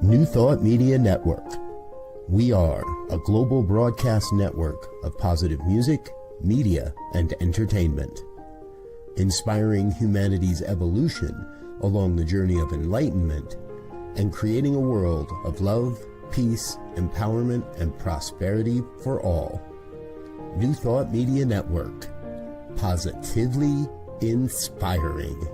New Thought Media Network. We are a global broadcast network of positive music, media, and entertainment, inspiring humanity's evolution along the journey of enlightenment and creating a world of love, peace, empowerment, and prosperity for all. New Thought Media Network. Positively inspiring.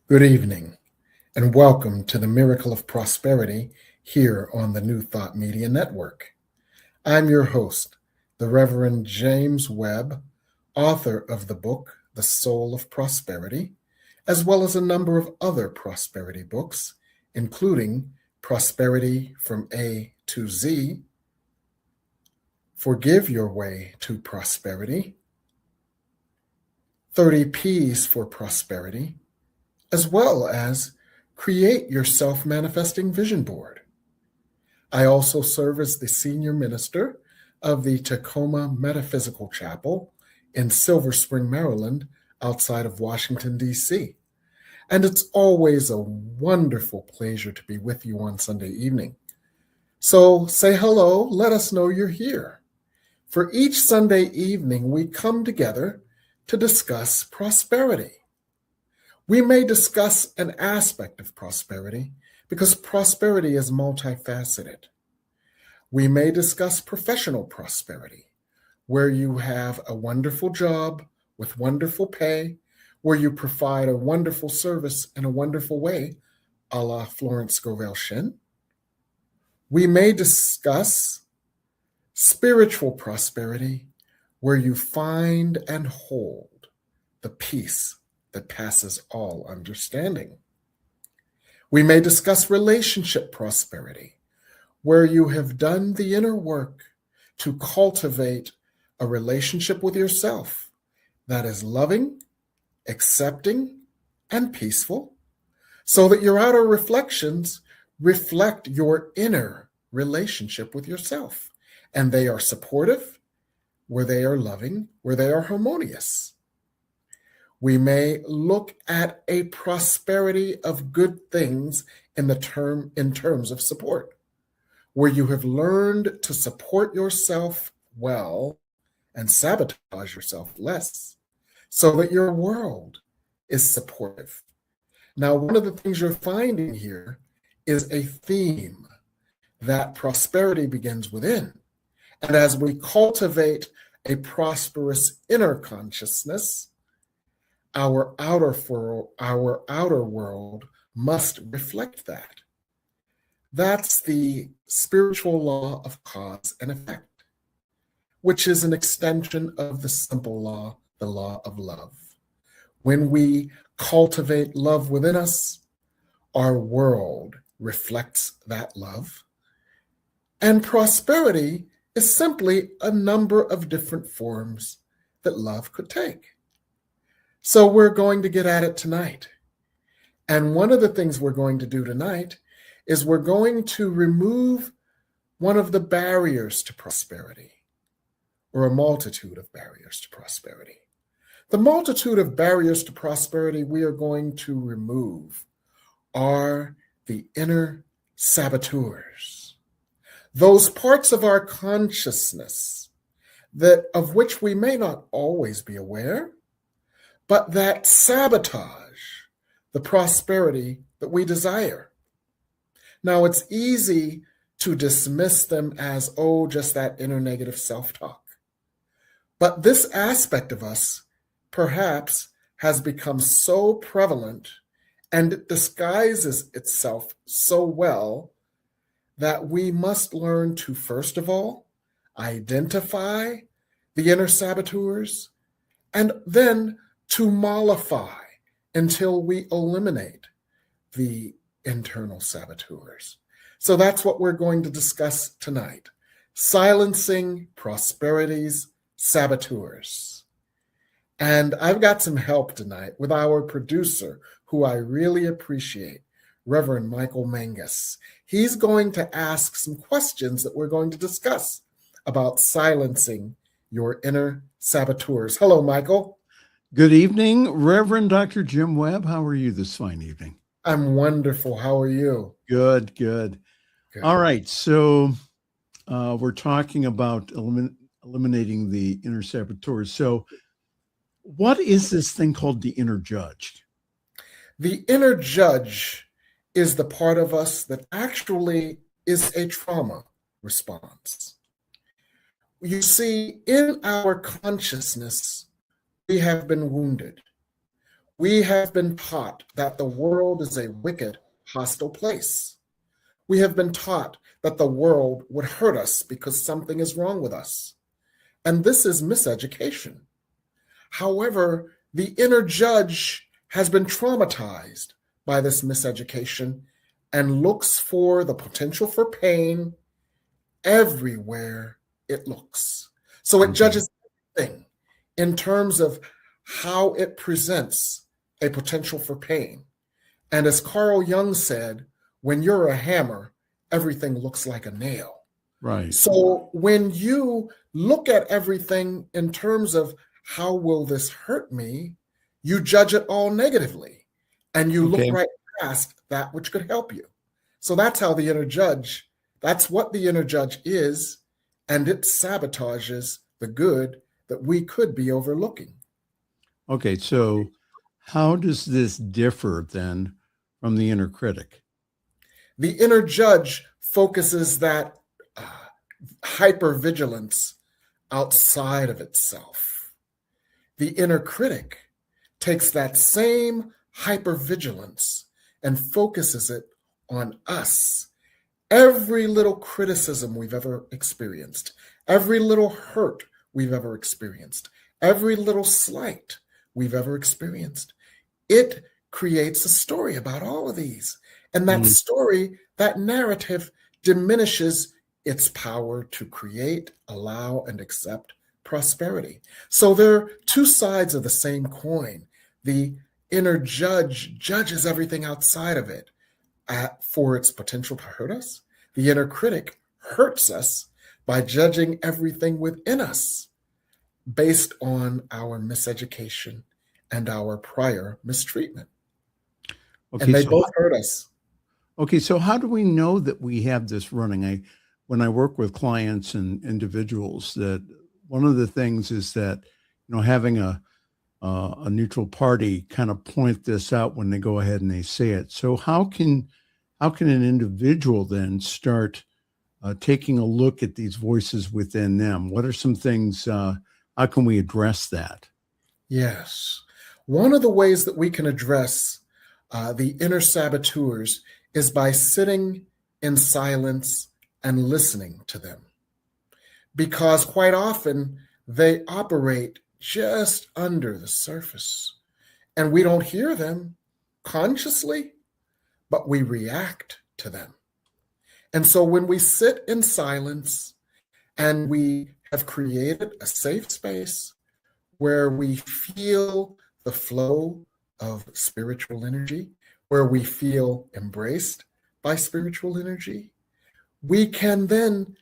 Good evening, and welcome to the Miracle of Prosperity here on the New Thought Media Network. I'm your host, the Reverend James Webb, author of the book, The Soul of Prosperity, as well as a number of other prosperity books, including Prosperity from A to Z, Forgive Your Way to Prosperity, 30 P's for Prosperity, as well as Create Your Self-Manifesting Vision Board. I also serve as the senior minister of the Tacoma Metaphysical Chapel in Silver Spring, Maryland, outside of Washington, D.C. And it's always a wonderful pleasure to be with you on Sunday evening. So say hello, let us know you're here. For each Sunday evening, we come together to discuss prosperity. We may discuss an aspect of prosperity because prosperity is multifaceted. We may discuss professional prosperity, where you have a wonderful job with wonderful pay, where you provide a wonderful service in a wonderful way, a la Florence Scovel Shinn. We may discuss spiritual prosperity, where you find and hold the peace that passes all understanding. We may discuss relationship prosperity, where you have done the inner work to cultivate a relationship with yourself that is loving, accepting, and peaceful, so that your outer reflections reflect your inner relationship with yourself, and they are supportive, where they are loving, where they are harmonious. We may look at a prosperity of good things in terms of support, where you have learned to support yourself well and sabotage yourself less, so that your world is supportive. Now, one of the things you're finding here is a theme that prosperity begins within. And as we cultivate a prosperous inner consciousness, our outer world must reflect that. That's the spiritual law of cause and effect, which is an extension of the simple law, the law of love. When we cultivate love within us, our world reflects that love. And prosperity is simply a number of different forms that love could take. So we're going to get at it tonight. And one of the things we're going to do tonight is we're going to remove one of the barriers to prosperity, or a multitude of barriers to prosperity. The multitude of barriers to prosperity we are going to remove are the inner saboteurs, those parts of our consciousness that of which we may not always be aware, but that sabotage the prosperity that we desire. Now, it's easy to dismiss them as, oh, just that inner negative self-talk. But this aspect of us perhaps has become so prevalent and it disguises itself so well that we must learn to, first of all, identify the inner saboteurs and then to mollify until we eliminate the internal saboteurs. So that's what we're going to discuss tonight. Silencing prosperity's saboteurs. And I've got some help tonight with our producer, who I really appreciate, Reverend Michael Mangus. He's going to ask some questions that we're going to discuss about silencing your inner saboteurs. Hello, Michael. Good evening, Reverend Dr. Jim Webb. How are you this fine evening? I'm wonderful. How are you? Good, good. All right. So we're talking about eliminating the inner saboteurs. So what is this thing called the inner judge? The inner judge is the part of us that actually is a trauma response. You see, in our consciousness, we have been wounded. We have been taught that the world is a wicked, hostile place. We have been taught that the world would hurt us because something is wrong with us. And this is miseducation. However, the inner judge has been traumatized by this miseducation and looks for the potential for pain everywhere it looks. So it judges everything in terms of how it presents a potential for pain. And as Carl Jung said, when you're a hammer, everything looks like a nail. Right. So when you look at everything in terms of how will this hurt me, you judge it all negatively and you look right past that which could help you. So that's how the inner judge, that's what the inner judge is, and it sabotages the good that we could be overlooking. Okay, so how does this differ then from the inner critic? The inner judge focuses that hypervigilance outside of itself. The inner critic takes that same hypervigilance and focuses it on us. Every little criticism we've ever experienced, every little hurt we've ever experienced, every little slight we've ever experienced, it creates a story about all of these. And that story, that narrative, diminishes its power to create, allow, and accept prosperity. So there are two sides of the same coin. The inner judge judges everything outside of it for its potential to hurt us. The inner critic hurts us by judging everything within us based on our miseducation and our prior mistreatment. Okay, and they both hurt us. Okay, so how do we know that we have this running? When I work with clients and individuals, that one of the things is that, having a neutral party kind of point this out when they go ahead and they say it. So how can an individual then start taking a look at these voices within them? What are some things, how can we address that? Yes. One of the ways that we can address the inner saboteurs is by sitting in silence and listening to them. Because quite often they operate just under the surface and we don't hear them consciously, but we react to them. And so when we sit in silence and we have created a safe space where we feel the flow of spiritual energy, where we feel embraced by spiritual energy, we can then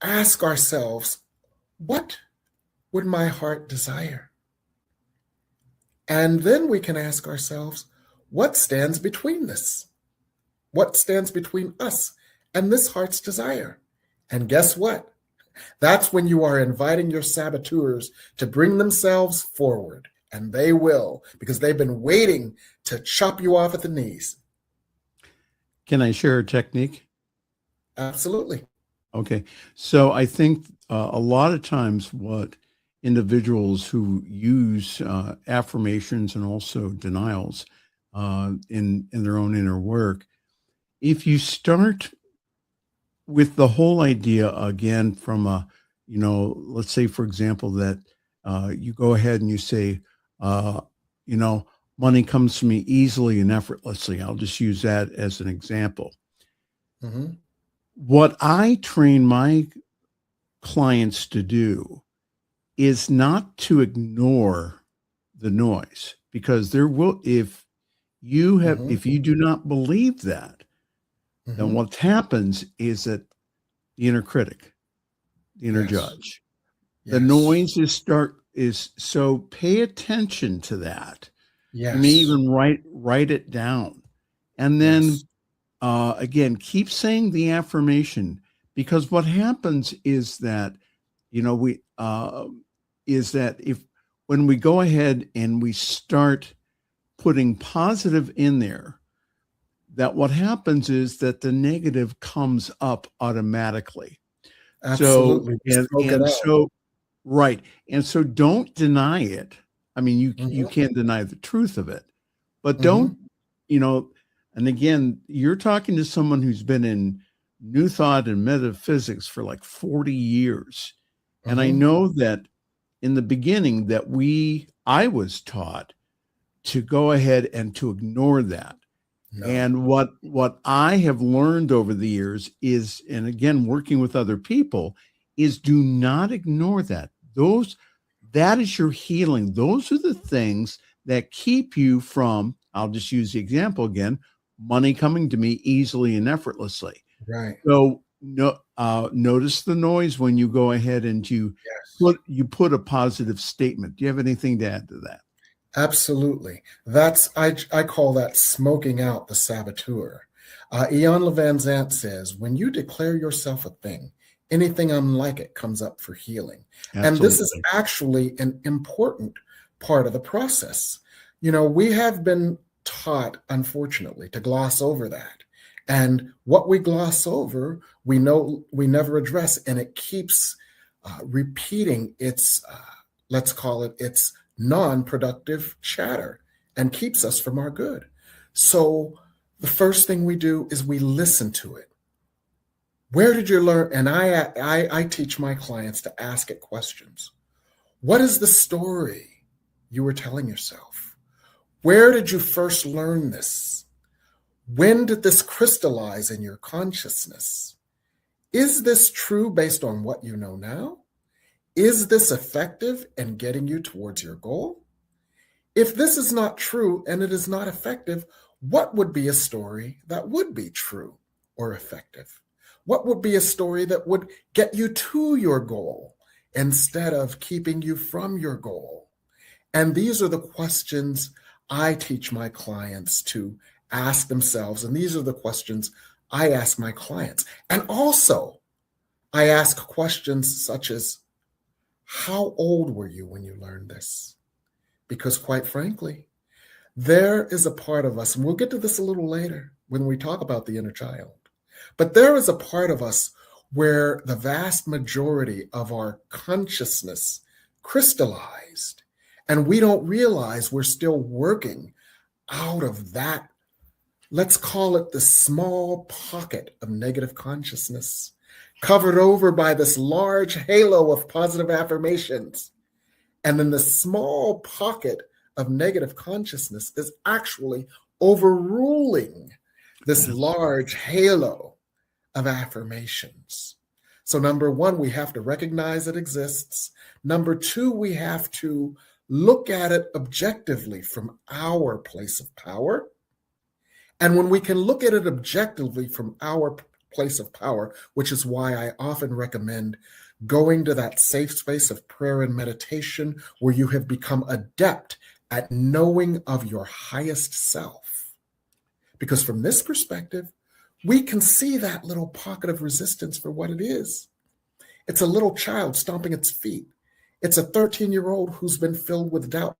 ask ourselves, what would my heart desire? And then we can ask ourselves, what stands between this? What stands between us and this heart's desire? And guess what? That's when you are inviting your saboteurs to bring themselves forward And they will, because they've been waiting to chop you off at the knees. Can I share a technique? Absolutely. Okay. So I think a lot of times what individuals who use affirmations and also denials in their own inner work, if you start with the whole idea again from let's say, for example, that you go ahead and you say, uh, you know, money comes to me easily and effortlessly. I'll just use that as an example. Mm-hmm. What I train my clients to do is not to ignore the noise, because there will, if you do not believe that, then what happens is that the inner critic, the inner judge, the noise is so pay attention to that. Yes. You may even write it down. And then again, keep saying the affirmation, because what happens is that, if when we go ahead and we start putting positive in there, that what happens is that the negative comes up automatically. Absolutely. Right. And so don't deny it. I mean, you can't deny the truth of it, but don't, and again, you're talking to someone who's been in New Thought and metaphysics for like 40 years. And I know that in the beginning that I was taught to go ahead and to ignore that. No. And what I have learned over the years is, and again, working with other people, is do not ignore that. That is your healing. Those are the things that keep you from, I'll just use the example again, money coming to me easily and effortlessly. Right. So notice the noise when you go ahead and you put a positive statement. Do you have anything to add to that? Absolutely. I call that smoking out the saboteur. Ian Levan Zant says, when you declare yourself a thing, anything unlike it comes up for healing. Absolutely. And this is actually an important part of the process. We have been taught, unfortunately, to gloss over that. And what we gloss over, we know we never address, and it keeps repeating its, let's call it, its non-productive chatter, and keeps us from our good. So the first thing we do is we listen to it. Where did you learn? And I teach my clients to ask it questions. What is the story you were telling yourself? Where did you first learn this? When did this crystallize in your consciousness? Is this true based on what you know now? Is this effective in getting you towards your goal? If this is not true and it is not effective, what would be a story that would be true or effective? What would be a story that would get you to your goal instead of keeping you from your goal? And these are the questions I teach my clients to ask themselves. And these are the questions I ask my clients. And also, I ask questions such as, how old were you when you learned this? Because quite frankly, there is a part of us, and we'll get to this a little later when we talk about the inner child, but there is a part of us where the vast majority of our consciousness crystallized, and we don't realize we're still working out of that, let's call it the small pocket of negative consciousness, covered over by this large halo of positive affirmations. And then the small pocket of negative consciousness is actually overruling this large halo of affirmations. So number one, we have to recognize it exists. Number two, we have to look at it objectively from our place of power. And when we can look at it objectively from our place of power, which is why I often recommend going to that safe space of prayer and meditation where you have become adept at knowing of your highest self. Because from this perspective, we can see that little pocket of resistance for what it is. It's a little child stomping its feet. It's a 13-year-old who's been filled with doubt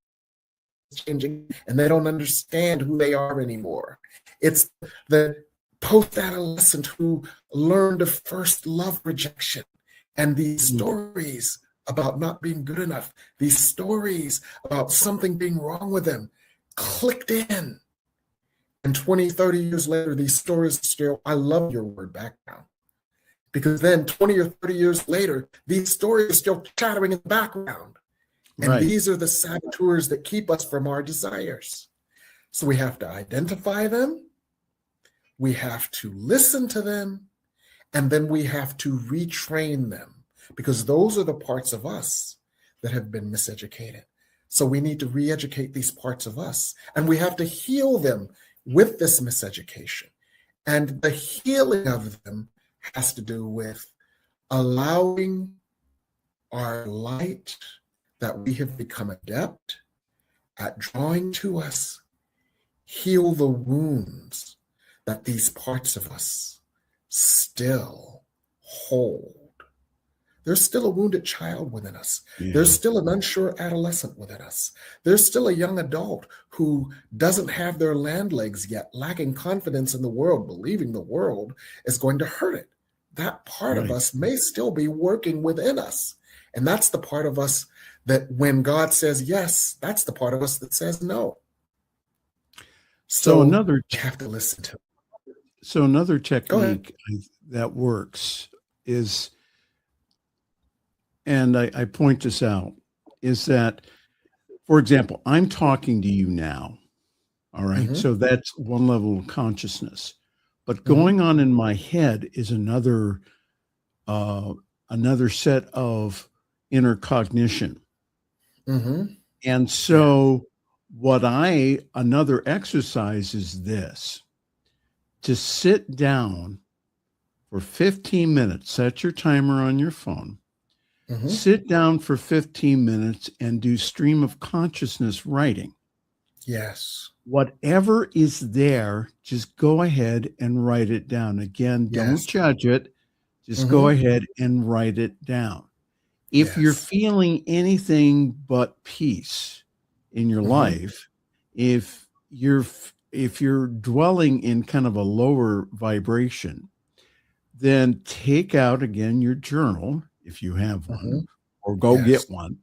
changing and they don't understand who they are anymore. It's the post-adolescent who learned of first love rejection and these stories about not being good enough, these stories about something being wrong with them clicked in. And 20, 30 years later, these stories still, I love your word background, because then 20 or 30 years later, these stories are still chattering in the background. And these are the saboteurs that keep us from our desires. So we have to identify them, we have to listen to them, and then we have to retrain them, because those are the parts of us that have been miseducated. So we need to re-educate these parts of us, and we have to heal them with this miseducation. And the healing of them has to do with allowing our light that we have become adept at drawing to us, heal the wounds that these parts of us still hold. There's still a wounded child within us. Yeah. There's still an unsure adolescent within us. There's still a young adult who doesn't have their land legs yet, lacking confidence in the world, believing the world is going to hurt it. That part of us may still be working within us. And that's the part of us that when God says yes, that's the part of us that says no. So another you have to listen to. So another technique that works is, and I point this out, is that, for example, I'm talking to you now. All right. So that's one level of consciousness. But going on in my head is another set of inner cognition. And so another exercise is this: to sit down for 15 minutes, set your timer on your phone, sit down for 15 minutes and do stream of consciousness writing. Yes. Whatever is there, just go ahead and write it down. Again, don't judge it. Just go ahead and write it down. If you're feeling anything but peace in your life, if you're dwelling in kind of a lower vibration, then take out again your journal, if you have one, or go get one,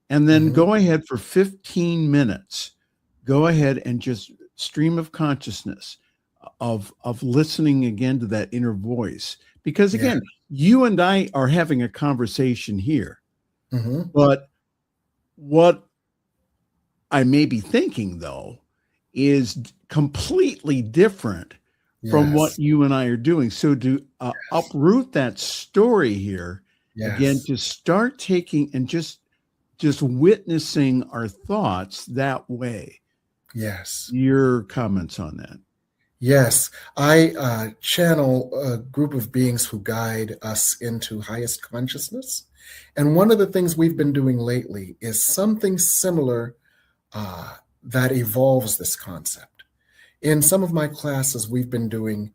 and then go ahead for 15 minutes. Go ahead and just stream of consciousness of listening again to that inner voice. Because again, you and I are having a conversation here, but what I may be thinking, though, is completely different from what you and I are doing. So to uproot that story here, again, to start taking and just witnessing our thoughts that way. Yes. Your comments on that? Yes. I channel a group of beings who guide us into highest consciousness. And one of the things we've been doing lately is something similar that evolves this concept. In some of my classes, we've been doing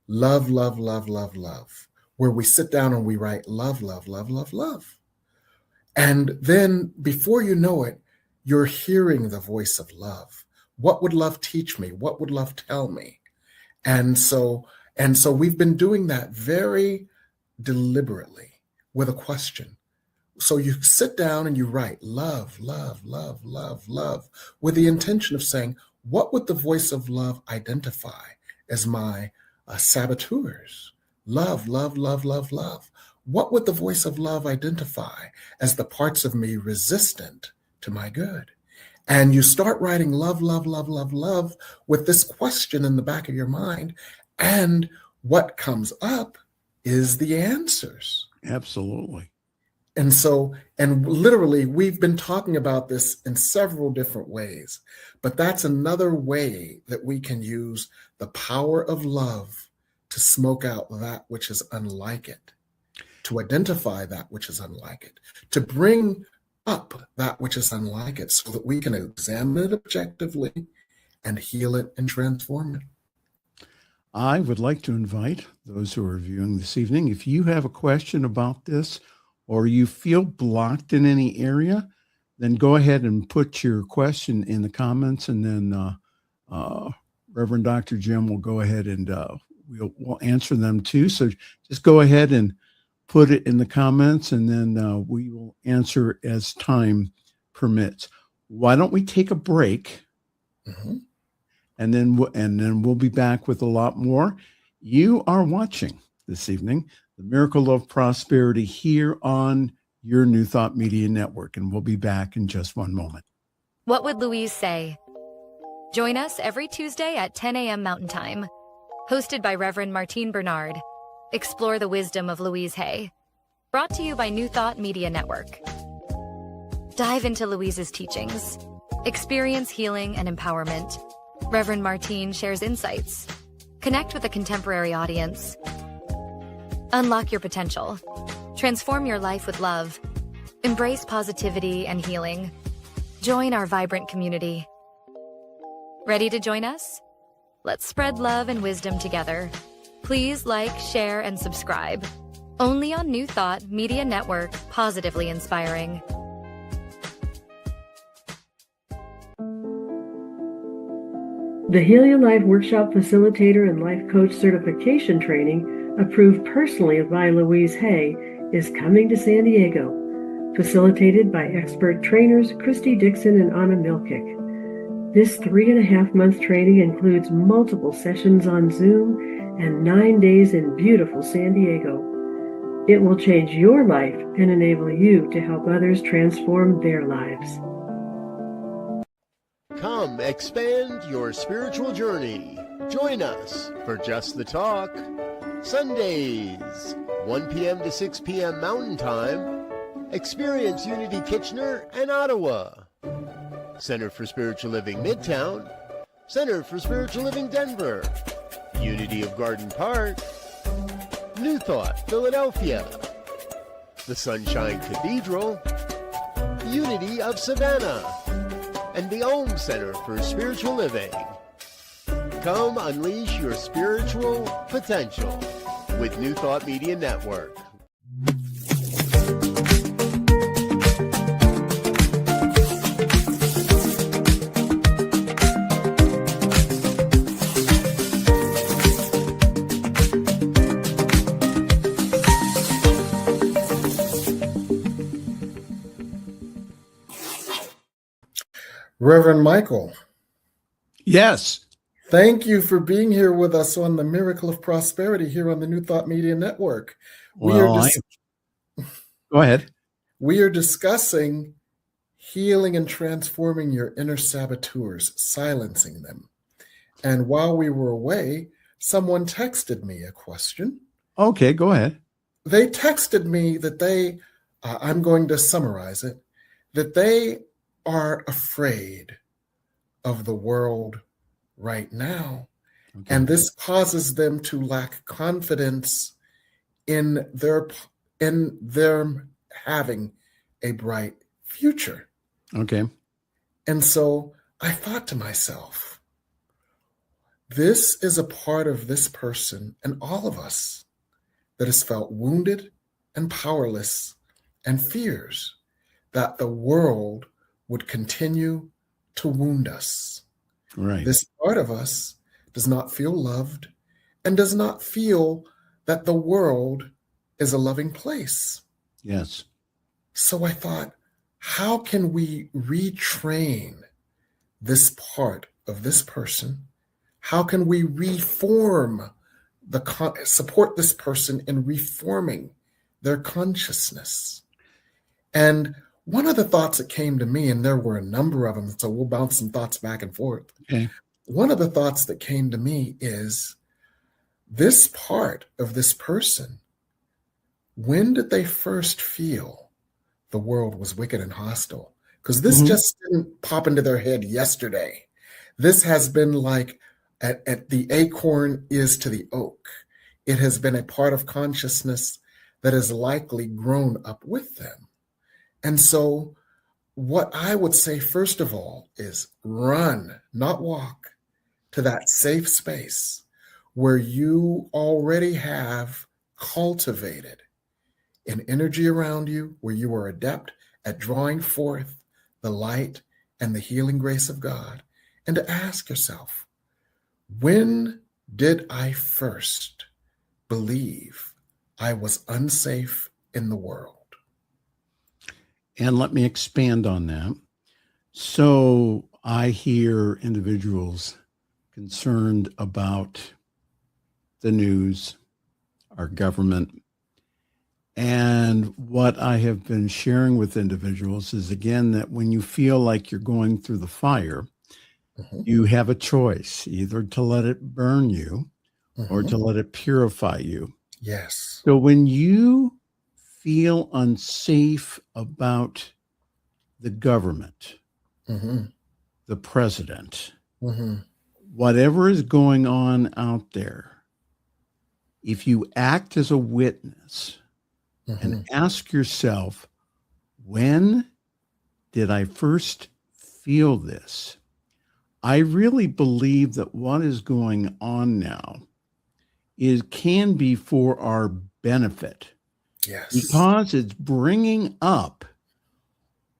love, love, love, love, love, where we sit down and we write love, love, love, love, love. And then before you know it, you're hearing the voice of love. What would love teach me? What would love tell me? And so we've been doing that very deliberately with a question. So you sit down and you write love, love, love, love, love, with the intention of saying, what would the voice of love identify as my saboteurs? Love, love, love, love, love. What would the voice of love identify as the parts of me resistant to my good? And you start writing love, love, love, love, love with this question in the back of your mind. And what comes up is the answers. Absolutely. And so, and literally, we've been talking about this in several different ways, but that's another way that we can use the power of love to smoke out that which is unlike it, to identify that which is unlike it, to bring up that which is unlike it so that we can examine it objectively and heal it and transform it. I would like to invite those who are viewing this evening, if you have a question about this or you feel blocked in any area, then go ahead and put your question in the comments, and then Reverend Dr. Jim will go ahead and we'll answer them too. So just go ahead and put it in the comments, and then we will answer as time permits. Why don't we take a break? Mm-hmm. And then we'll be back with a lot more. You are watching this evening The Miracle of Prosperity here on your New Thought Media Network, and we'll be back in just one moment. What would Louise say? Join us every Tuesday at 10 a.m. Mountain Time. Hosted by Reverend Martine Bernard. Explore the wisdom of Louise Hay. Brought to you by New Thought Media Network. Dive into Louise's teachings. Experience healing and empowerment. Reverend Martine shares insights. Connect with a contemporary audience. Unlock your potential. Transform your life with love. Embrace positivity and healing. Join our vibrant community. Ready to join us? Let's spread love and wisdom together. Please like, share, and subscribe. Only on New Thought Media Network, positively inspiring. The Heal Your Life Workshop Facilitator and Life Coach Certification Training, approved personally by Louise Hay, is coming to San Diego. Facilitated by expert trainers Christy Dixon and Anna Milkick. This 3.5-month training includes multiple sessions on Zoom and 9 days in beautiful San Diego. It will change your life and enable you to help others transform their lives. Come expand your spiritual journey. Join us for Just the Talk. Sundays, 1 p.m. to 6 p.m. Mountain Time. Experience Unity Kitchener and Ottawa. Center for Spiritual Living Midtown. Center for Spiritual Living Denver. Unity of Garden Park. New Thought Philadelphia. The Sunshine Cathedral. Unity of Savannah. And the Om Center for Spiritual Living. Come unleash your spiritual potential with New Thought Media Network. Reverend Michael. Yes. Thank you for being here with us on the Miracle of Prosperity here on the New Thought Media Network. Go ahead. We are discussing healing and transforming your inner saboteurs, silencing them. And while we were away, someone texted me a question. Okay, go ahead. They texted me that I'm going to summarize it, that they are afraid of the world right now. Okay. And this causes them to lack confidence in them having a bright future. Okay. And so I thought to myself, this is a part of this person and all of us that has felt wounded and powerless and fears that the world would continue to wound us. Right. This part of us does not feel loved and does not feel that the world is a loving place. Yes. So I thought, how can we retrain this part of this person? How can we support this person in reforming their consciousness? And one of the thoughts that came to me, and there were a number of them, so we'll bounce some thoughts back and forth. Okay. One of the thoughts that came to me is this part of this person, when did they first feel the world was wicked and hostile? Because this just didn't pop into their head yesterday. This has been like at the acorn is to the oak. It has been a part of consciousness that has likely grown up with them. And so what I would say, first of all, is run, not walk, to that safe space where you already have cultivated an energy around you, where you are adept at drawing forth the light and the healing grace of God, and to ask yourself, when did I first believe I was unsafe in the world? And let me expand on that. So I hear individuals concerned about the news, our government. And what I have been sharing with individuals is, again, that when you feel like you're going through the fire, you have a choice, either to let it burn you or to let it purify you. Yes. So when you feel unsafe about the government, the president, whatever is going on out there, if you act as a witness and ask yourself, when did I first feel this? I really believe that what is going on now can be for our benefit. Yes. Because it's bringing up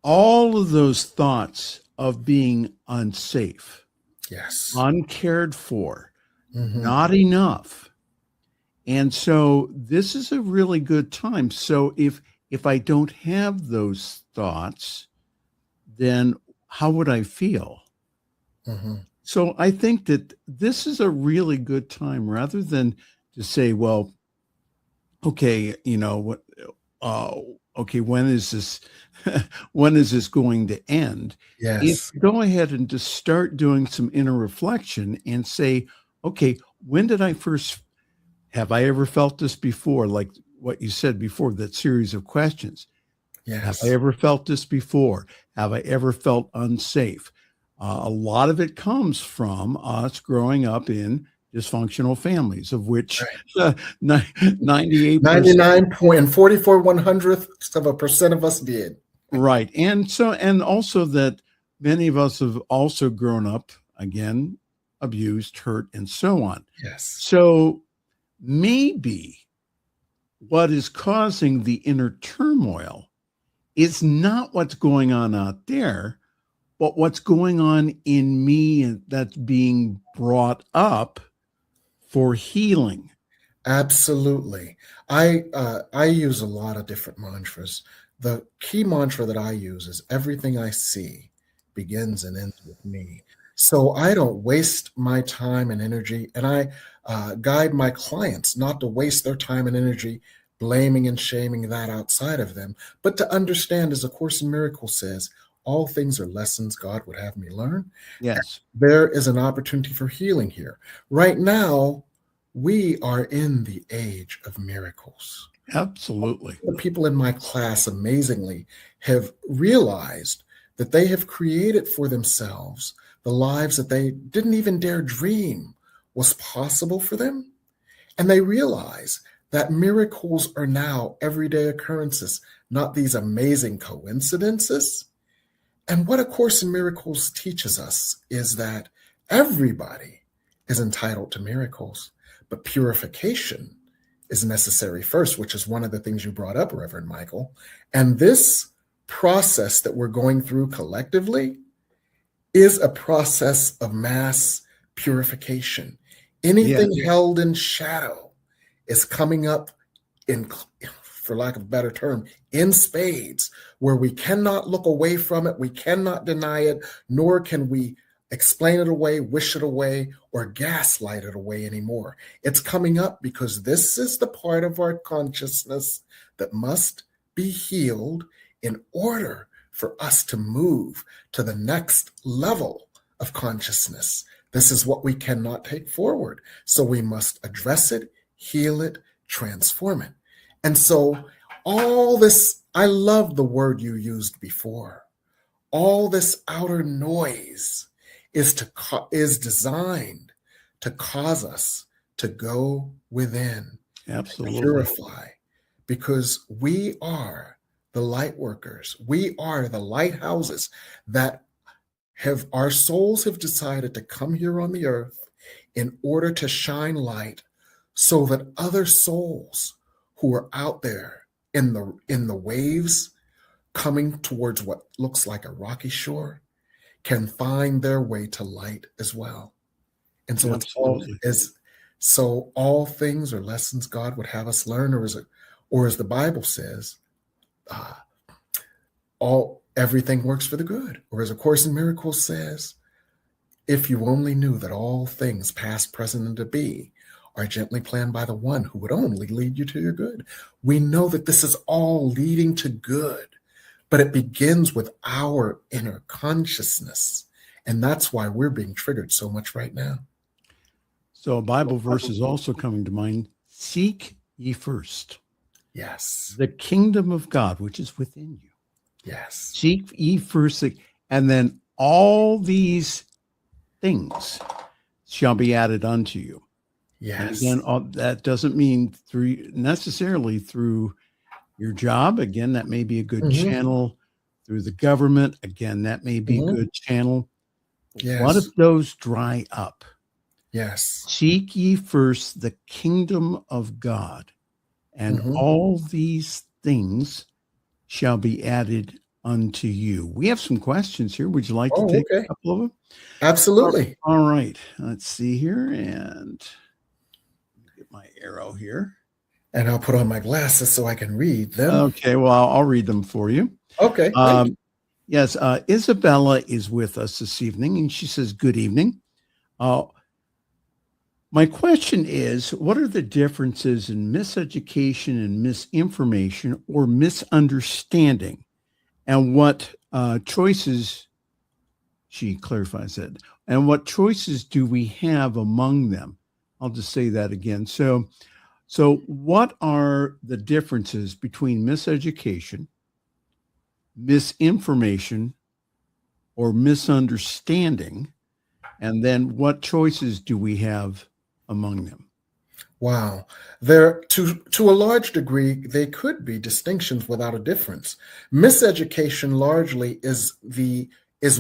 all of those thoughts of being unsafe, Yes. uncared for, not enough. And so this is a really good time. So if I don't have those thoughts, then how would I feel? So I think that this is a really good time, rather than to say, well, okay, what, okay, when is this, when is this going to end? Yes. If go ahead and just start doing some inner reflection and say, okay, when did I first, have I ever felt this before? Like what you said before, that series of questions. Yes. Have I ever felt this before? Have I ever felt unsafe? A lot of it comes from us growing up in dysfunctional families, of which 98%. 99.44% of us did. Right. And also that many of us have also grown up, again, abused, hurt, and so on. Yes. So maybe what is causing the inner turmoil is not what's going on out there, but what's going on in me that's being brought up for healing. Absolutely. I use a lot of different mantras. The key mantra that I use is everything I see begins and ends with me. So I don't waste my time and energy, and I guide my clients not to waste their time and energy blaming and shaming that outside of them, but to understand, as A Course in Miracles says, all things are lessons God would have me learn. Yes. There is an opportunity for healing here. Right now, we are in the age of miracles. Absolutely. The people in my class, amazingly, have realized that they have created for themselves the lives that they didn't even dare dream was possible for them. And they realize that miracles are now everyday occurrences, not these amazing coincidences. And what A Course in Miracles teaches us is that everybody is entitled to miracles, but purification is necessary first, which is one of the things you brought up, Reverend Michael. And this process that we're going through collectively is a process of mass purification. Anything held in shadow is coming up in, for lack of a better term, in spades, where we cannot look away from it, we cannot deny it, nor can we explain it away, wish it away, or gaslight it away anymore. It's coming up because this is the part of our consciousness that must be healed in order for us to move to the next level of consciousness. This is what we cannot take forward. So we must address it, heal it, transform it. And so all this, I love the word you used before, all this outer noise is designed to cause us to go within. Absolutely. Purify, because we are the light workers. We are the lighthouses that our souls have decided to come here on the earth in order to shine light so that other souls who are out there in the waves coming towards what looks like a rocky shore can find their way to light as well. And so Absolutely. so all things or lessons God would have us learn, or as the Bible says, everything works for the good. Or as A Course in Miracles says, if you only knew that all things, past, present, and to be, are gently planned by the one who would only lead you to your good. We know that this is all leading to good, but it begins with our inner consciousness. And that's why we're being triggered so much right now. So a Bible verse is also coming to mind. Seek ye first Yes. the kingdom of God, which is within you. Yes. Seek ye first, and then all these things shall be added unto you. Yes. And again, that doesn't mean necessarily through your job. Again, that may be a good channel. Through the government. Again, that may be a good channel. Yes. What if those dry up? Yes. Seek ye first the kingdom of God, and all these things shall be added unto you. We have some questions here. Would you like to take a couple of them? Absolutely. All right. Let's see here. And get my arrow here. And I'll put on my glasses so I can read them. Okay. Well, I'll read them for you. Okay. Yes. Isabella is with us this evening, and she says, good evening. My question is, what are the differences in miseducation and misinformation or misunderstanding, and what choices, she clarifies that, and what choices do we have among them? I'll just say that again. So what are the differences between miseducation, misinformation, or misunderstanding, and then what choices do we have among them? Wow. There, to a large degree, they could be distinctions without a difference. Miseducation largely is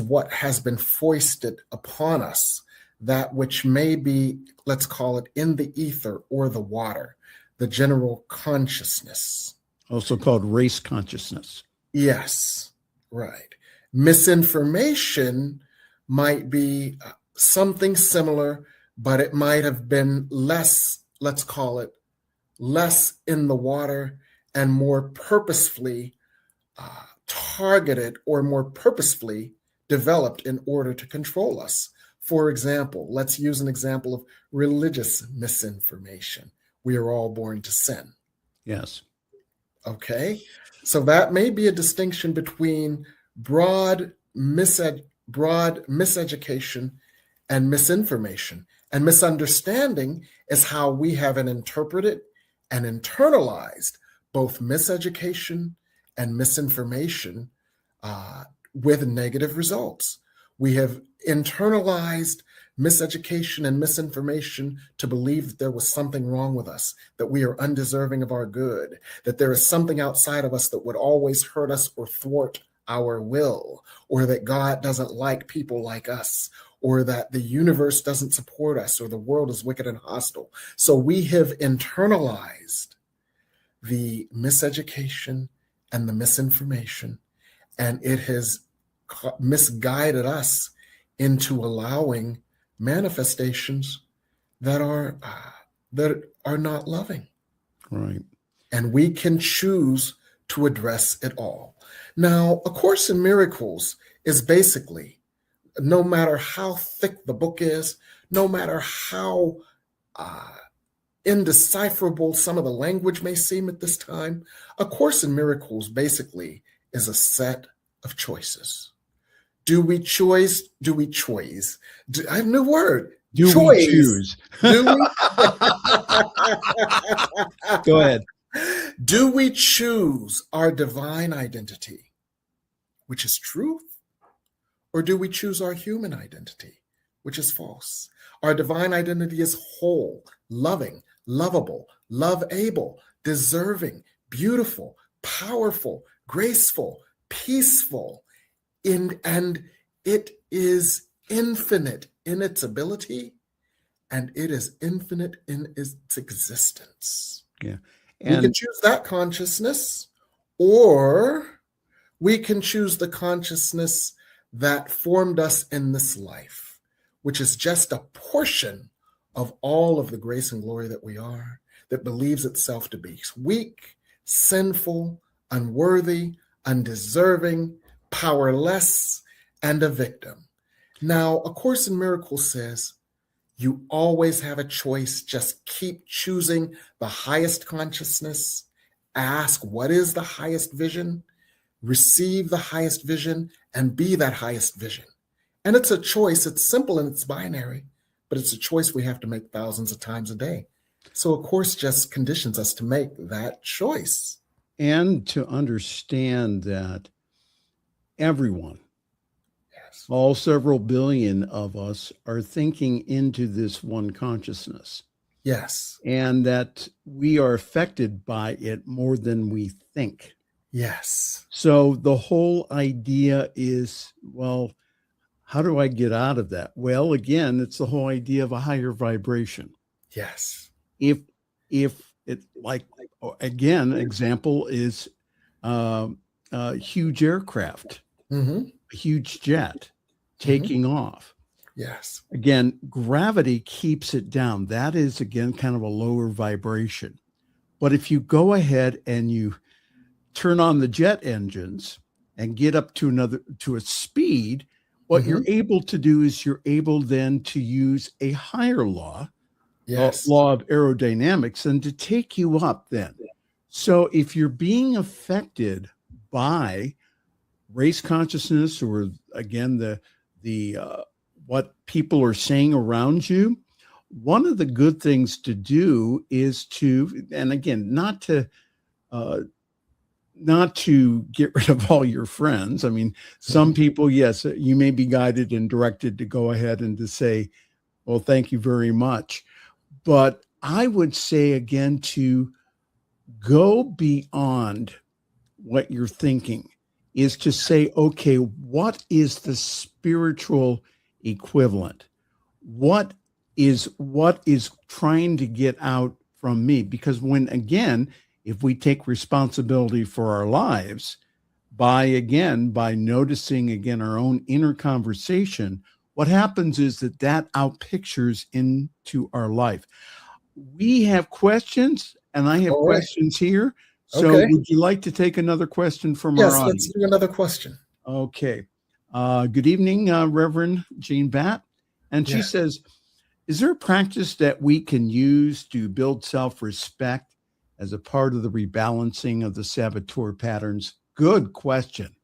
what has been foisted upon us, that which may be, let's call it, in the ether or the water, the general consciousness. Also called race consciousness. Yes, right. Misinformation might be something similar, but it might have been less, let's call it, less in the water and more purposefully targeted or more purposefully developed in order to control us. For example, let's use an example of religious misinformation. We are all born to sin. Yes. Okay. So that may be a distinction between broad miseducation and misinformation. And misunderstanding is how we have interpreted and internalized both miseducation and misinformation with negative results. We have internalized miseducation and misinformation to believe that there was something wrong with us, that we are undeserving of our good, that there is something outside of us that would always hurt us or thwart our will, or that God doesn't like people like us, or that the universe doesn't support us, or the world is wicked and hostile. So we have internalized the miseducation and the misinformation, and it has misguided us into allowing manifestations that are not loving. Right. And we can choose to address it all. Now, A Course in Miracles is basically, no matter how thick the book is, no matter how indecipherable some of the language may seem at this time, A Course in Miracles basically is a set of choices. I have a new word. We choose? Do we? Go ahead. Do we choose our divine identity, which is truth, or do we choose our human identity, which is false? Our divine identity is whole, loving, lovable, love-able, deserving, beautiful, powerful, graceful, peaceful, and it is infinite in its ability, and it is infinite in its existence. Yeah. And we can choose that consciousness, or We can choose the consciousness that formed us in this life, which is just a portion of all of the grace and glory that we are, that believes itself to be weak, sinful, unworthy, undeserving, powerless, and a victim. Now, A Course in Miracles says, you always have a choice. Just keep choosing the highest consciousness. Ask, what is the highest vision? Receive the highest vision and be that highest vision. And it's a choice. It's simple and it's binary, but it's a choice we have to make thousands of times a day. So A Course just conditions us to make that choice. And to understand that everyone, Yes. all several billion of us, are thinking into this one consciousness. Yes. And that we are affected by it more than we think. Yes. So the whole idea is, well, how do I get out of that? Well, again, it's the whole idea of a higher vibration. Yes. If it, like, again, example is a huge aircraft, Mm-hmm. a huge jet taking off. Yes. Again, gravity keeps it down. That is, again, kind of a lower vibration. But if you go ahead and you turn on the jet engines and get up to a speed, what you're able to do is you're able then to use a higher law, Yes. law of aerodynamics, and to take you up then. So if you're being affected by race consciousness, or again, the what people are saying around you, one of the good things to do is to, and again, not to get rid of all your friends. I mean, some people, yes, you may be guided and directed to go ahead and to say, well, thank you very much. But I would say, again, to go beyond what you're thinking, is to say, okay, what is the spiritual equivalent? What is trying to get out from me? Because when, again, if we take responsibility for our lives by noticing, again, our own inner conversation, what happens is that outpictures into our life. We have questions, and I have questions here. So would you like to take another question from our audience? Yes, let's do another question. Okay. Good evening, Reverend Jean Batt. And she says, is there a practice that we can use to build self-respect as a part of the rebalancing of the saboteur patterns? Good question.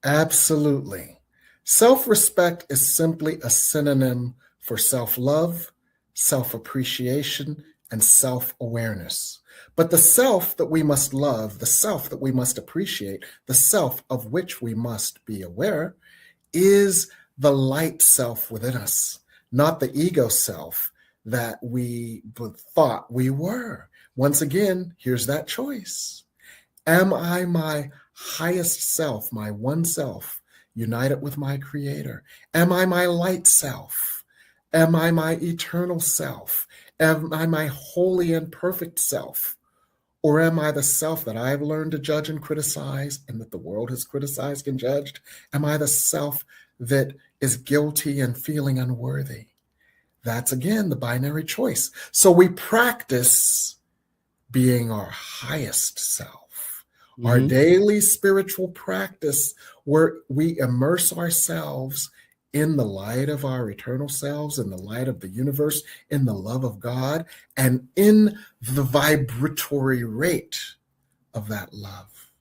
Absolutely. Self-respect is simply a synonym for self-love, self-appreciation, and self-awareness. But the self that we must love, the self that we must appreciate, the self of which we must be aware, is the light self within us, not the ego self that we thought we were. Once again, here's that choice. Am I my highest self, my one self, united with my creator? Am I my light self? Am I my eternal self? Am I my holy and perfect self? Or am I the self that I've learned to judge and criticize, and that the world has criticized and judged? Am I the self that is guilty and feeling unworthy? That's, again, the binary choice. So we practice being our highest self, our daily spiritual practice, where we immerse ourselves in the light of our eternal selves, in the light of the universe, in the love of God, and in the vibratory rate of that love.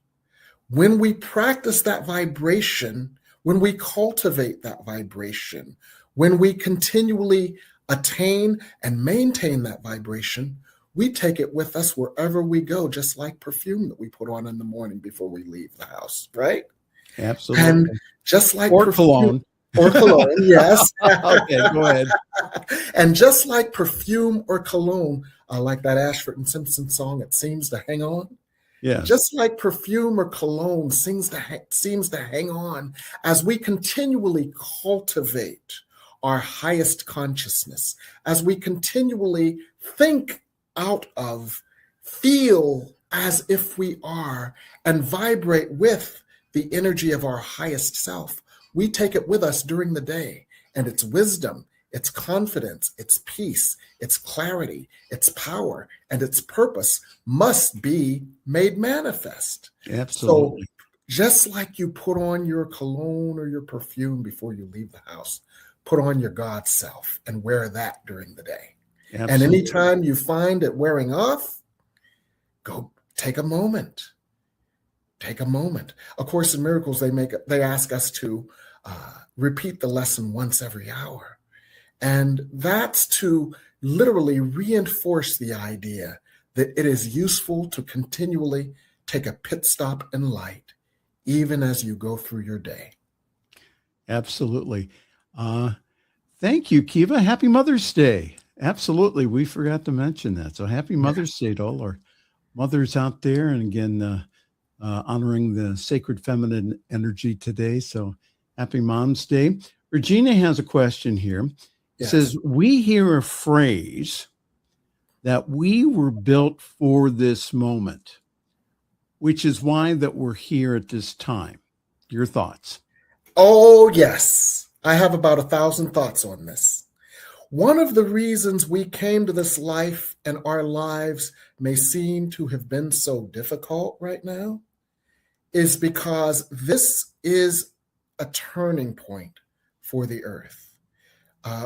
When we practice that vibration, when we cultivate that vibration, when we continually attain and maintain that vibration, we take it with us wherever we go, just like perfume that we put on in the morning before we leave the house, right? Absolutely. And just like cologne. Or cologne, yes. Okay, go ahead. And just like perfume or cologne, like that Ashford and Simpson song, it seems to hang on. Yeah. Just like perfume or cologne seems to hang on as we continually cultivate our highest consciousness, as we continually think out of, feel as if we are, and vibrate with the energy of our highest self. We take it with us during the day, and its wisdom, its confidence, its peace, its clarity, its power, and its purpose must be made manifest. Absolutely. So just like you put on your cologne or your perfume before you leave the house, put on your God self and wear that during the day. Absolutely. And anytime you find it wearing off, go take a moment. Take a moment. Of Course in Miracles, they ask us to repeat the lesson once every hour. And that's to literally reinforce the idea that it is useful to continually take a pit stop in light, even as you go through your day. Absolutely. Thank you, Kiva. Happy Mother's Day. Absolutely. We forgot to mention that. So happy Mother's Day to all our mothers out there. And again, honoring the sacred feminine energy today. So happy Mom's Day. Regina has a question here. It says, we hear a phrase that we were built for this moment, which is why that we're here at this time. Your thoughts? Oh, yes. I have about 1,000 thoughts on this. One of the reasons we came to this life and our lives may seem to have been so difficult right now is because this is a turning point for the earth.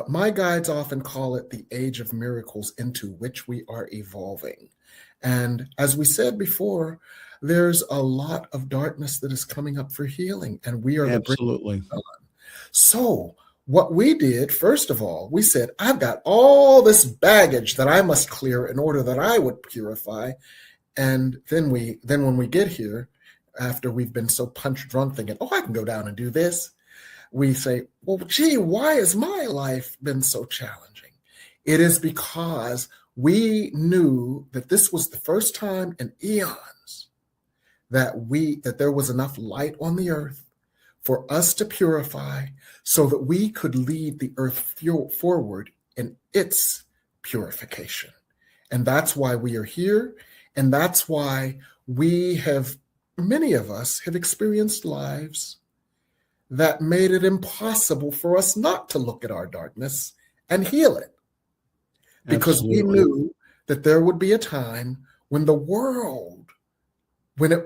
My guides often call it the age of miracles into which we are evolving. And as we said before, there's a lot of darkness that is coming up for healing, and we are Absolutely. So what we did, first of all, we said, I've got all this baggage that I must clear in order that I would purify. And then when we get here, after we've been so punch drunk thinking, oh, I can go down and do this, we say, well, gee, why has my life been so challenging? It is because we knew that this was the first time in eons that there was enough light on the earth for us to purify so that we could lead the earth forward in its purification. And that's why we are here. And that's why many of us have experienced lives that made it impossible for us not to look at our darkness and heal it. Because we knew that there would be a time when it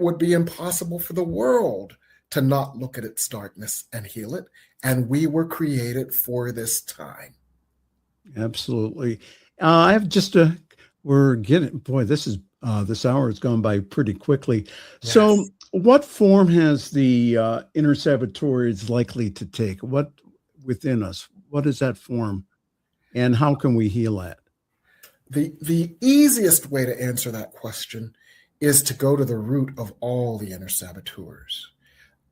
would be impossible for the world to not look at its darkness and heal it. And we were created for this time. Absolutely. I have just this hour has gone by pretty quickly. Yes. So what form has the inner saboteurs likely to take? What within us? What is that form? And how can we heal that? The easiest way to answer that question is to go to the root of all the inner saboteurs.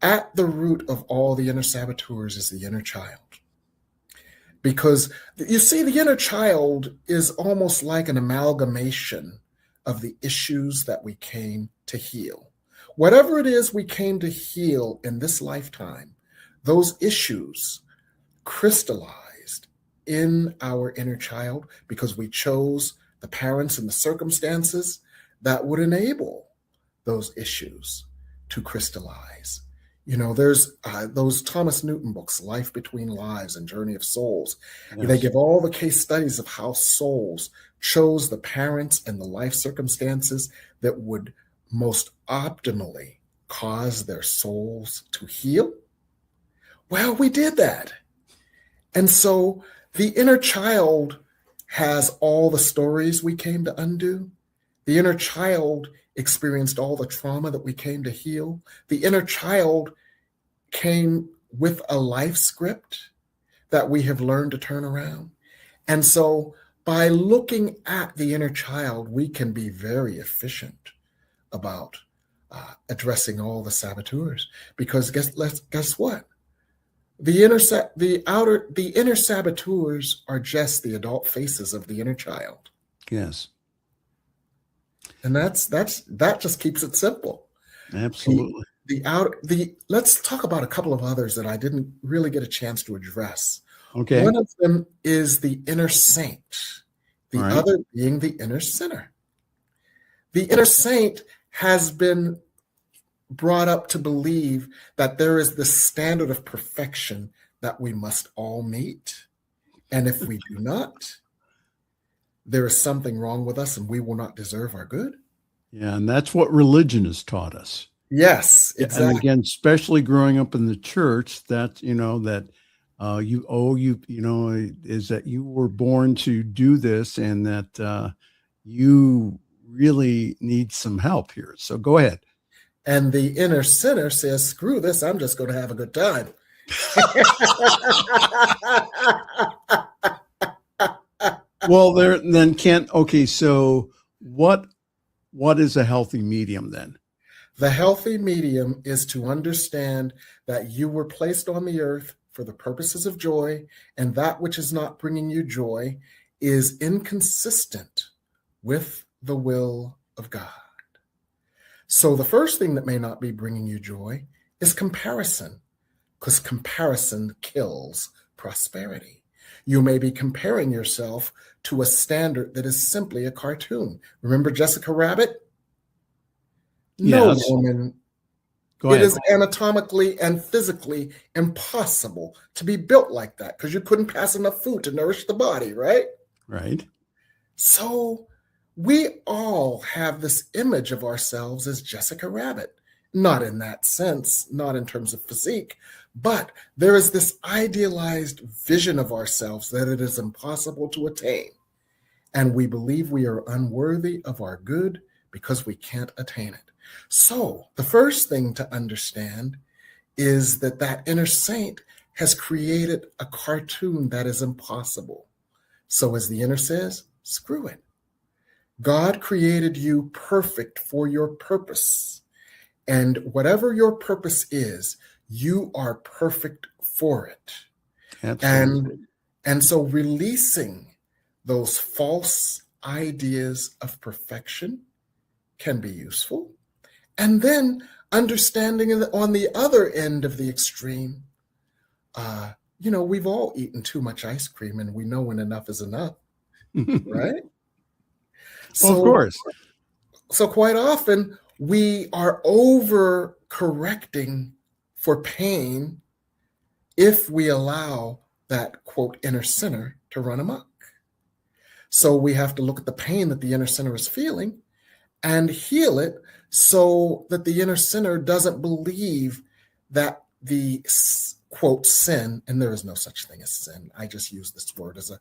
At the root of all the inner saboteurs is the inner child. Because you see, the inner child is almost like an amalgamation of the issues that we came to heal. Whatever it is we came to heal in this lifetime, those issues crystallized in our inner child because we chose the parents and the circumstances that would enable those issues to crystallize. You know, there's those Thomas Newton books, Life Between Lives and Journey of Souls. Yes. They give all the case studies of how souls chose the parents and the life circumstances that would most optimally cause their souls to heal. Well, we did that. And so the inner child has all the stories we came to undo. The inner child experienced all the trauma that we came to heal. The inner child came with a life script that we have learned to turn around. And so by looking at the inner child, we can be very efficient about addressing all the saboteurs. Because guess what? The inner saboteurs are just the adult faces of the inner child. Yes. And that just keeps it simple. Absolutely. Let's talk about a couple of others that I didn't really get a chance to address. Okay. One of them is the inner saint, the other being the inner sinner. The inner saint has been brought up to believe that there is this standard of perfection that we must all meet. And if we do not, there is something wrong with us and we will not deserve our good. Yeah, and that's what religion has taught us. Yes, exactly. And again, especially growing up in the church, that, you know, that is that you were born to do this, and that you really need some help here. So go ahead. And the inner sinner says, screw this, I'm just going to have a good time. Well, so what is a healthy medium then? The healthy medium is to understand that you were placed on the earth for the purposes of joy, and that which is not bringing you joy is inconsistent with the will of God. So the first thing that may not be bringing you joy is comparison, because comparison kills prosperity. You may be comparing yourself to a standard that is simply a cartoon. Remember Jessica Rabbit? No, Yes. woman. Go ahead. It is anatomically and physically impossible to be built like that, because you couldn't pass enough food to nourish the body, right? Right. So we all have this image of ourselves as Jessica Rabbit. Not in that sense, not in terms of physique, but there is this idealized vision of ourselves that it is impossible to attain. And we believe we are unworthy of our good because we can't attain it. So the first thing to understand is that that inner saint has created a cartoon that is impossible. So as the inner says, screw it. God created you perfect for your purpose. And whatever your purpose is, you are perfect for it. Absolutely. And so releasing those false ideas of perfection can be useful. And then understanding on the other end of the extreme, we've all eaten too much ice cream and we know when enough is enough, right? Well, of course. So quite often we are over-correcting for pain if we allow that, quote, inner sinner to run amok. So we have to look at the pain that the inner sinner is feeling and heal it so that the inner sinner doesn't believe that the, quote, sin, and there is no such thing as sin. I just use this word as a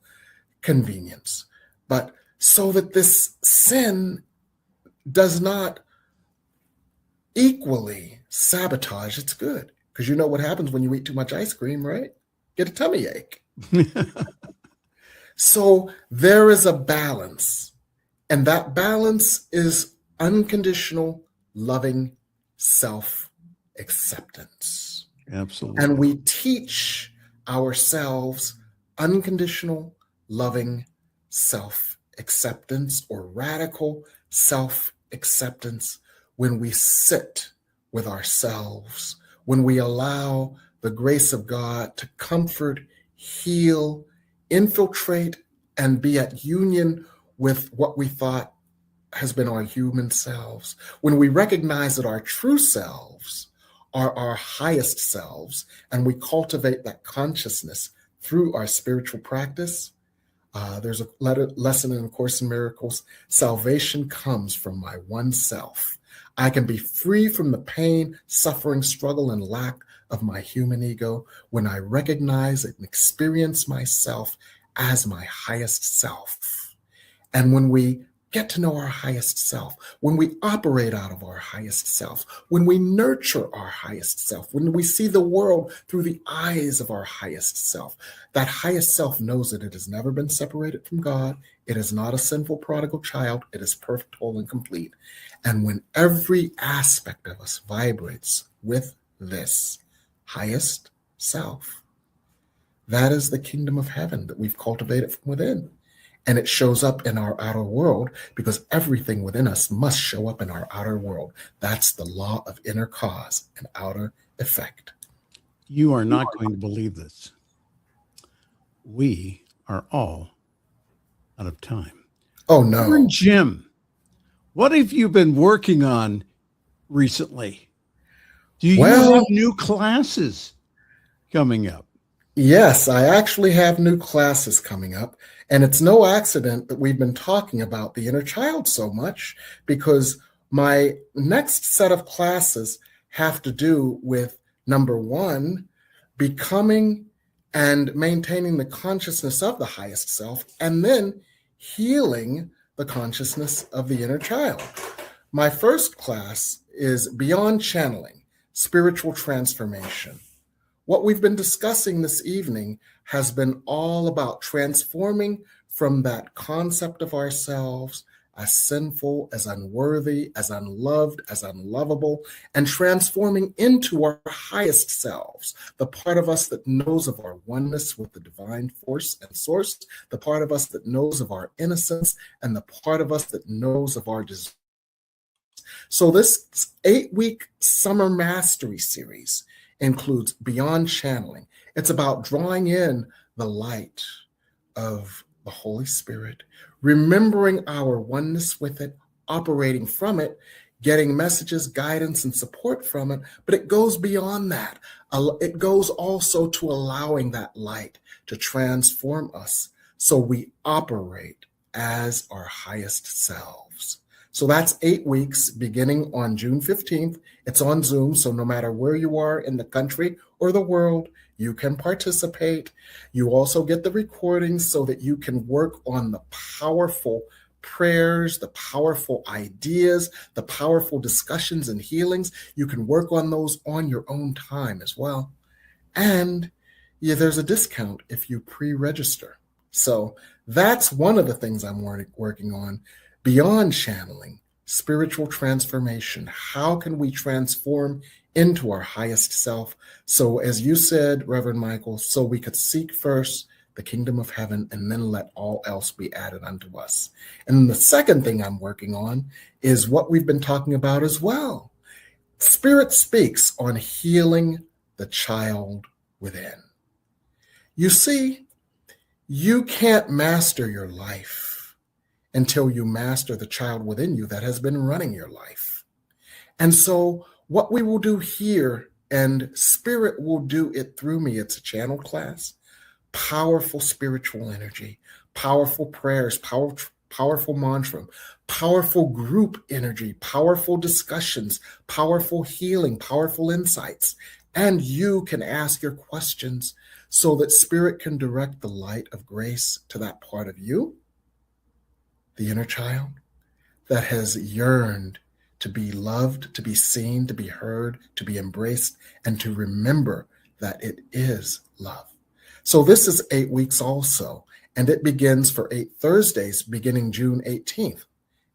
convenience. But so that this sin does not equally sabotage its good. Because you know what happens when you eat too much ice cream, right? Get a tummy ache. So there is a balance. And that balance is unconditional, loving self-acceptance. Absolutely. And we teach ourselves unconditional, loving self-acceptance or radical self-acceptance when we sit with ourselves, when we allow the grace of God to comfort, heal, infiltrate, and be at union with what we thought has been our human selves. When we recognize that our true selves are our highest selves, and we cultivate that consciousness through our spiritual practice. There's a lesson in A Course in Miracles. Salvation comes from my one self. I can be free from the pain, suffering, struggle, and lack of my human ego when I recognize and experience myself as my highest self. And when we get to know our highest self, when we operate out of our highest self, when we nurture our highest self, when we see the world through the eyes of our highest self, that highest self knows that it has never been separated from God. It is not a sinful prodigal child. It is perfect, whole, and complete. And when every aspect of us vibrates with this highest self, that is the kingdom of heaven that we've cultivated from within. And it shows up in our outer world because everything within us must show up in our outer world. That's the law of inner cause and outer effect. You are not going to believe this. We are all out of time. Oh, no. Reverend Jim, what have you been working on recently? Do you Well, have new classes coming up? yes, I actually have new classes coming up. And it's no accident that we've been talking about the inner child so much, because my next set of classes have to do with, number one, becoming and maintaining the consciousness of the highest self, and then healing the consciousness of the inner child. My first class is Beyond Channeling, Spiritual Transformation. What we've been discussing this evening has been all about transforming from that concept of ourselves as sinful, as unworthy, as unloved, as unlovable, and transforming into our highest selves, the part of us that knows of our oneness with the divine force and source, the part of us that knows of our innocence, and the part of us that knows of our desire. So this 8-week summer mastery series includes Beyond Channeling. It's about drawing in the light of the Holy Spirit, remembering our oneness with it, operating from it, getting messages, guidance, and support from it. But it goes beyond that. It goes also to allowing that light to transform us so we operate as our highest selves. So that's 8 weeks beginning on June 15th. It's on Zoom, so no matter where you are in the country or the world, you can participate. You also get the recordings so that you can work on the powerful prayers, the powerful ideas, the powerful discussions and healings. You can work on those on your own time as well. And yeah, there's a discount if you pre-register. So that's one of the things I'm working on. Beyond Channeling, Spiritual Transformation. How can we transform into our highest self? So as you said, Reverend Michael, so we could seek first the kingdom of heaven and then let all else be added unto us. And the second thing I'm working on is what we've been talking about as well. Spirit Speaks on healing the child within. You see, you can't master your life until you master the child within you that has been running your life. And so what we will do here, and Spirit will do it through me, it's a channel class, powerful spiritual energy, powerful prayers, powerful mantra, powerful group energy, powerful discussions, powerful healing, powerful insights. And you can ask your questions so that Spirit can direct the light of grace to that part of you, the inner child, that has yearned to be loved, to be seen, to be heard, to be embraced, and to remember that it is love. So this is 8 weeks also, and it begins for 8 Thursdays beginning June 18th.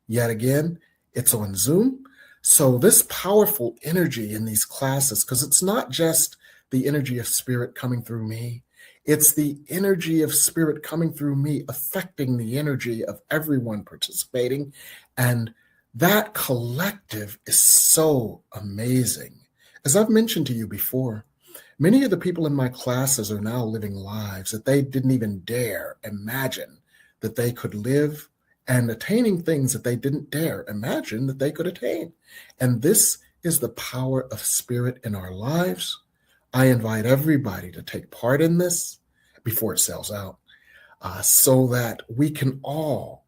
Yet again, it's on Zoom. So this powerful energy in these classes, because it's not just the energy of Spirit coming through me, it's the energy of Spirit coming through me, affecting the energy of everyone participating. And that collective is so amazing. As I've mentioned to you before, many of the people in my classes are now living lives that they didn't even dare imagine that they could live, and attaining things that they didn't dare imagine that they could attain. And this is the power of Spirit in our lives. I invite everybody to take part in this before it sells out, so that we can all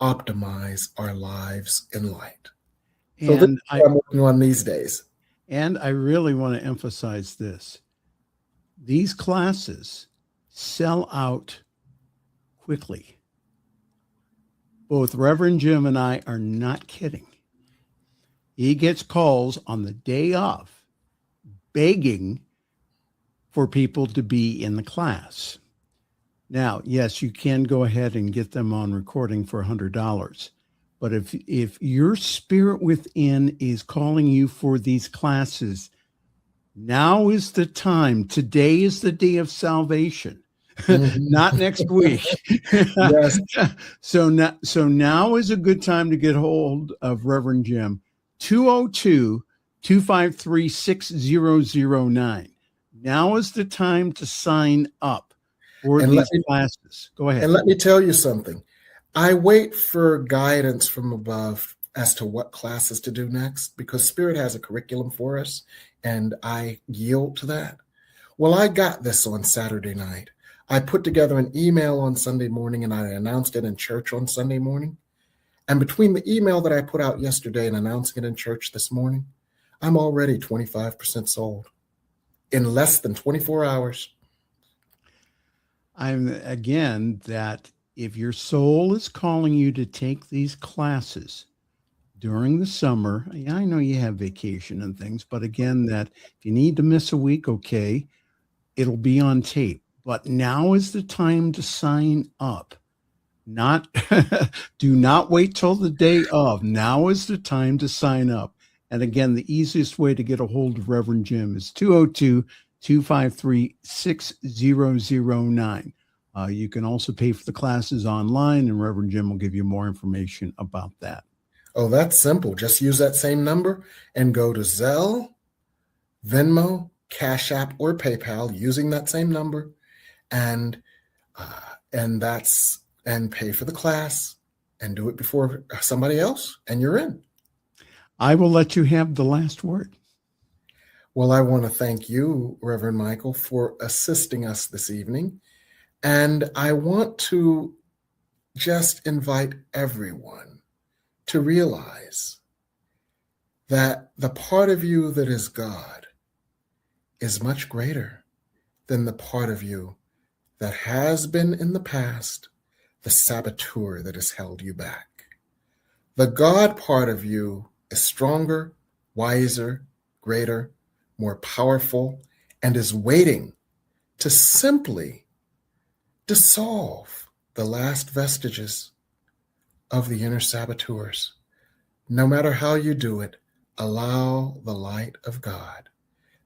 optimize our lives in light. So this is what I'm working on these days. And I really want to emphasize this. These classes sell out quickly. Both Reverend Jim and I are not kidding. He gets calls on the day of begging for people to be in the class. Now, yes, you can go ahead and get them on recording for $100. But if your spirit within is calling you for these classes, now is the time. Today is the day of salvation, not next week. Yes. So now is a good time to get hold of Reverend Jim. 202-253-6009. Now is the time to sign up for these classes. Go ahead. And let me tell you something. I wait for guidance from above as to what classes to do next because Spirit has a curriculum for us and I yield to that. Well, I got this on Saturday night. I put together an email on Sunday morning and I announced it in church on Sunday morning. And between the email that I put out yesterday and announcing it in church this morning, I'm already 25% sold in less than 24 hours. Again, that if your soul is calling you to take these classes during the summer, I know you have vacation and things, but again, that if you need to miss a week, okay, it'll be on tape. But now is the time to sign up. Do not wait till the day of. Now is the time to sign up. And again, the easiest way to get a hold of Reverend Jim is 202-253-6009. You can also pay for the classes online, and Reverend Jim will give you more information about that. Oh, that's simple. Just use that same number and go to Zelle, Venmo, Cash App, or PayPal using that same number, and pay for the class and do it before somebody else, and you're in. I will let you have the last word. Well, I want to thank you, Reverend Michael, for assisting us this evening. And I want to just invite everyone to realize that the part of you that is God is much greater than the part of you that has been in the past, the saboteur that has held you back. The God part of you is stronger, wiser, greater, more powerful, and is waiting to simply dissolve the last vestiges of the inner saboteurs. No matter how you do it, allow the light of God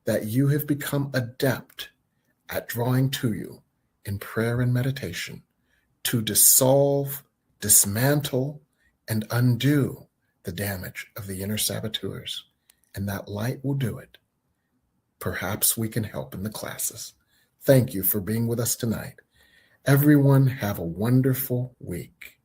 that you have become adept at drawing to you in prayer and meditation to dissolve, dismantle, and undo the damage of the inner saboteurs. And that light will do it. Perhaps we can help in the classes. Thank you for being with us tonight. Everyone have a wonderful week.